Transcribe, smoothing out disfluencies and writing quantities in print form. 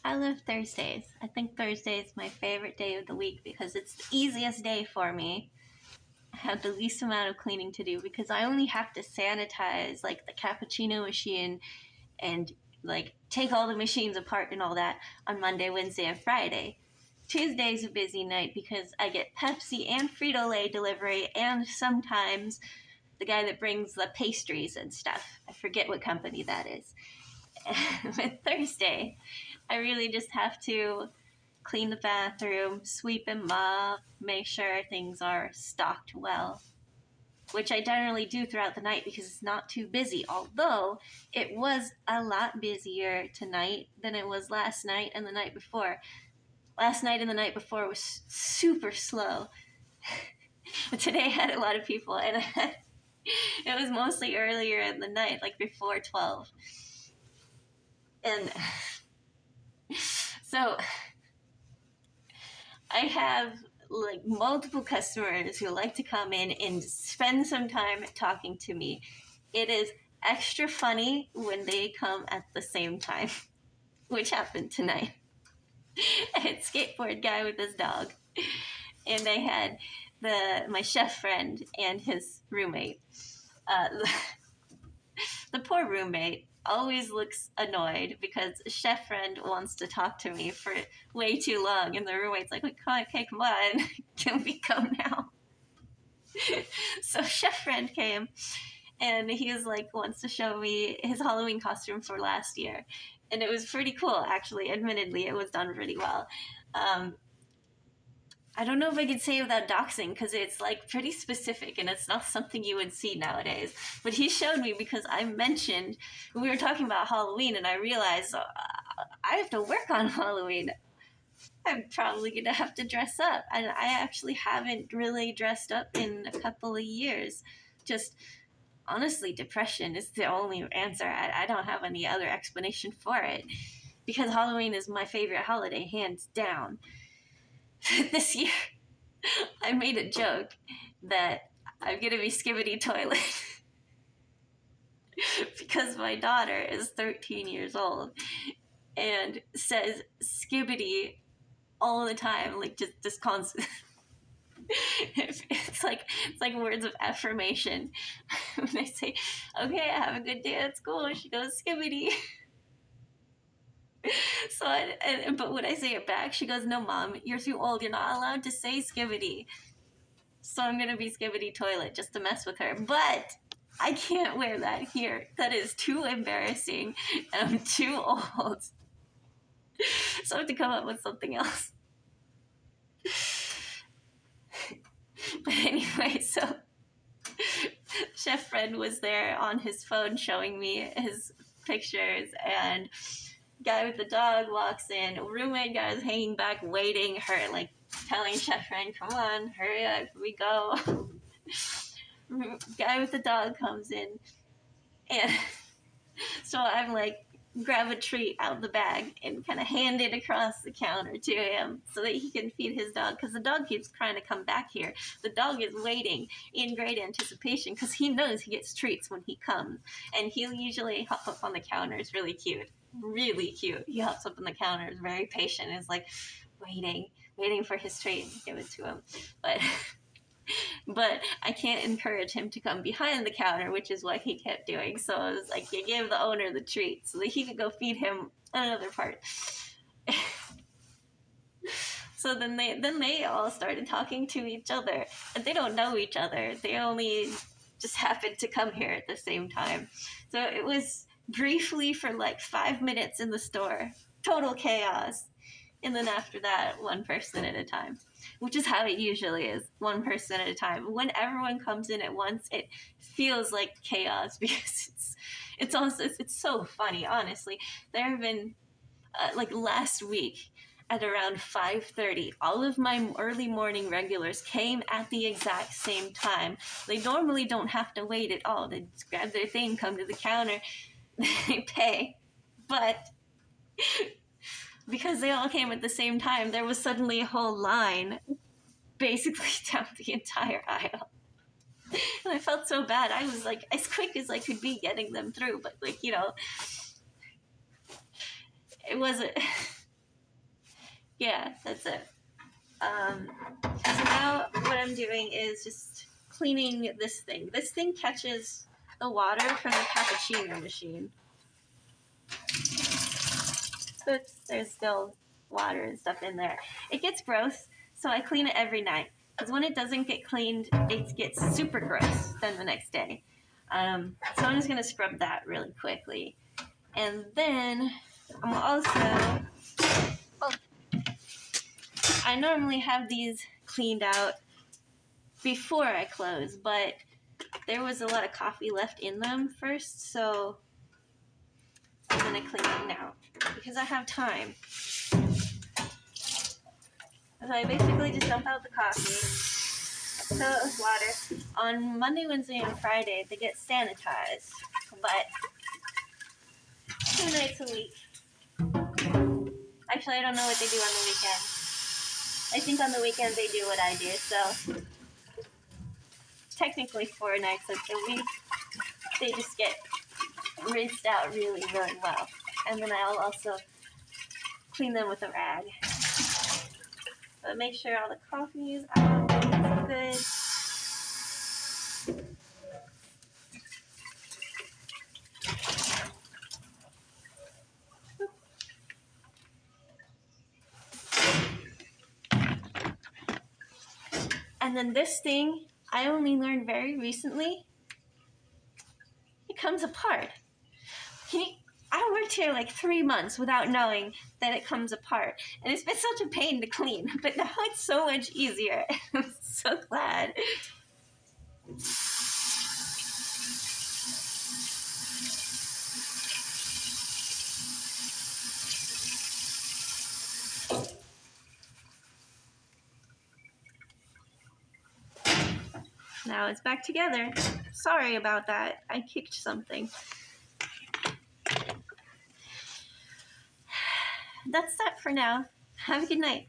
I love Thursdays. I think Thursday is my favorite day of the week because it's the easiest day for me. I have the least amount of cleaning to do because I only have to sanitize like the cappuccino machine and like take all the machines apart and all that on Monday, Wednesday, and Friday. Tuesday's a busy night because I get Pepsi and Frito-Lay delivery and sometimes the guy that brings the pastries and stuff. I forget what company that is. With Thursday, I really just have to clean the bathroom, sweep and mop, make sure things are stocked well, which I generally do throughout the night because it's not too busy. Although it was a lot busier tonight than it was last night and the night before. Last night and the night before was super slow. But today I had a lot of people, and it was mostly earlier in the night, like before 12. And so I have like multiple customers who like to come in and spend some time talking to me. It is extra funny when they come at the same time, which happened tonight. I had skateboard guy with his dog, and I had my chef friend and his roommate. The poor roommate always looks annoyed because chef friend wants to talk to me for way too long, and the roommate's like, okay, come on, can we go now? So chef friend came, and he was like, wants to show me his Halloween costume for last year, and it was pretty cool, actually. Admittedly, it was done pretty well. I don't know if I could say without doxing because it's like pretty specific and it's not something you would see nowadays. But he showed me because I mentioned we were talking about Halloween and I realized I have to work on Halloween. I'm probably gonna have to dress up, and I actually haven't really dressed up in a couple of years. Just honestly, depression is the only answer. I don't have any other explanation for it because Halloween is my favorite holiday, hands down. This year, I made a joke that I'm gonna be Skibbity Toilet because my daughter is 13 years old and says Skibbity all the time, like just constant. It's like words of affirmation. When I say, "Okay, have a good day at school," she goes Skibbity. So, but when I say it back, she goes, "No, Mom, you're too old. You're not allowed to say Skibbity." So I'm gonna be Skibbity Toilet just to mess with her. But I can't wear that here. That is too embarrassing, and I'm too old. So I have to come up with something else. But anyway, so Chef Fred was there on his phone showing me his pictures, and guy with the dog walks in. Roommate guy is hanging back, waiting. Her like telling Chef Fred, "Come on, hurry up, we go." Guy with the dog comes in, and so I'm like, grab a treat out of the bag and kind of hand it across the counter to him so that he can feed his dog, because the dog keeps trying to come back here. The dog is waiting in great anticipation because he knows he gets treats when he comes, and he'll usually hop up on the counter. It's really cute. Really cute. He hops up on the counter, is very patient, is like waiting for his treat and give it to him. But I can't encourage him to come behind the counter, which is what he kept doing. So I was like, you gave the owner the treat so that he could go feed him another part. So then they all started talking to each other, and they don't know each other. They only just happened to come here at the same time. So it was briefly for like 5 minutes in the store, total chaos. And then after that, one person at a time, which is how it usually is, one person at a time. When everyone comes in at once, it feels like chaos because it's so funny, honestly. There have been, like last week at around 5:30, all of my early morning regulars came at the exact same time. They normally don't have to wait at all. They just grab their thing, come to the counter, they pay. But because they all came at the same time, there was suddenly a whole line basically down the entire aisle. And I felt so bad. I was like as quick as I could be getting them through, but like, it wasn't Yeah, that's it. So now what I'm doing is just cleaning this thing. This thing catches the water from the cappuccino machine. Oops, there's still water and stuff in there. It gets gross, so I clean it every night. Because when it doesn't get cleaned, it gets super gross then the next day. So I'm just going to scrub that really quickly. And then I'm also... Oh, I normally have these cleaned out before I close, but there was a lot of coffee left in them first, so I'm going to clean them now because I have time. So I basically just dump out the coffee, fill it with water. On Monday, Wednesday, and Friday, they get sanitized, but 2 nights a week. Actually, I don't know what they do on the weekend. I think on the weekend they do what I do, so technically 4 nights of the week, they just get rinsed out really, really well. And then I'll also clean them with a rag. But make sure all the coffee is out, it's good. And then this thing, I only learned very recently, it comes apart. I worked here like 3 months without knowing that it comes apart. And it's been such a pain to clean, but now it's so much easier. I'm so glad. Now it's back together. Sorry about that. I kicked something. That's that for now. Have a good night.